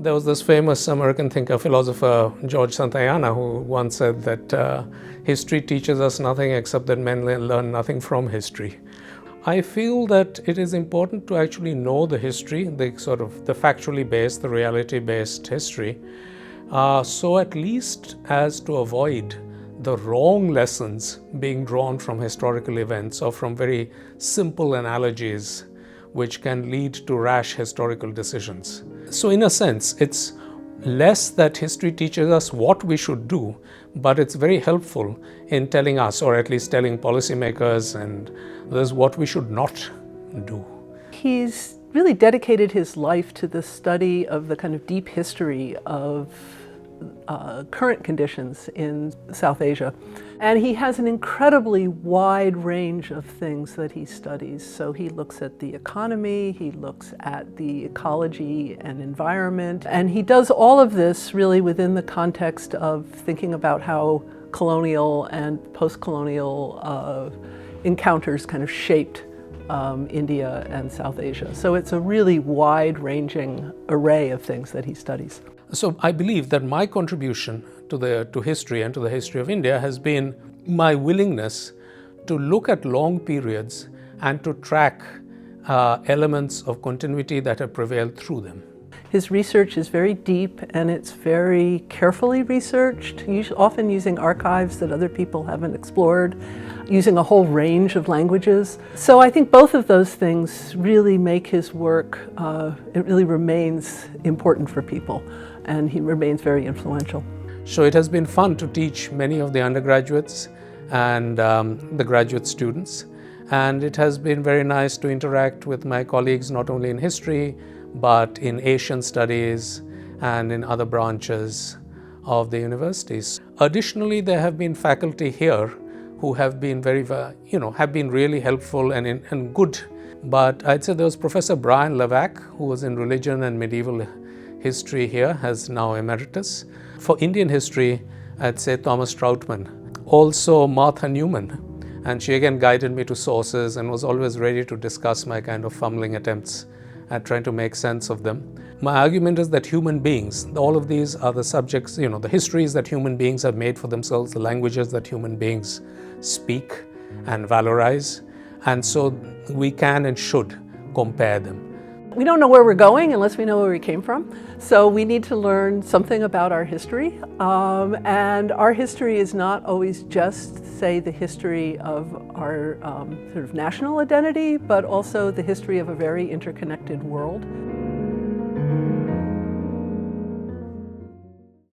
There was this famous American thinker, philosopher, George Santayana, who once said that history teaches us nothing except that men learn nothing from history. I feel that it is important to actually know the history, the factually based, the reality-based history, so at least as to avoid the wrong lessons being drawn from historical events or from very simple analogies which can lead to rash historical decisions. So in a sense, it's less that history teaches us what we should do, but it's very helpful in telling us, or at least telling policymakers, and this is what we should not do. He's really dedicated his life to the study of the kind of deep history of current conditions in South Asia. And he has an incredibly wide range of things that he studies. So he looks at the economy, he looks at the ecology and environment, and he does all of this really within the context of thinking about how colonial and post-colonial encounters kind of shaped India and South Asia. So it's a really wide-ranging array of things that he studies. So I believe that my contribution to history and to the history of India has been my willingness to look at long periods and to track elements of continuity that have prevailed through them. His research is very deep and it's very carefully researched, often using archives that other people haven't explored, using a whole range of languages. So I think both of those things really make his work, it really remains important for people, and he remains very influential. So it has been fun to teach many of the undergraduates and the graduate students, and it has been very nice to interact with my colleagues not only in history but in Asian studies and in other branches of the universities. Additionally, there have been faculty here who have been have been really helpful and good. But I'd say there was Professor Brian Levack, who was in religion and medieval history here, as now emeritus. For Indian history, I'd say Thomas Troutman. Also Martha Newman, and she again guided me to sources and was always ready to discuss my kind of fumbling attempts at trying to make sense of them. My argument is that human beings, all of these are the subjects, the histories that human beings have made for themselves, the languages that human beings speak and valorize, and so we can and should compare them. We don't know where we're going unless we know where we came from. So we need to learn something about our history. And our history is not always just, say, the history of our sort of national identity, but also the history of a very interconnected world.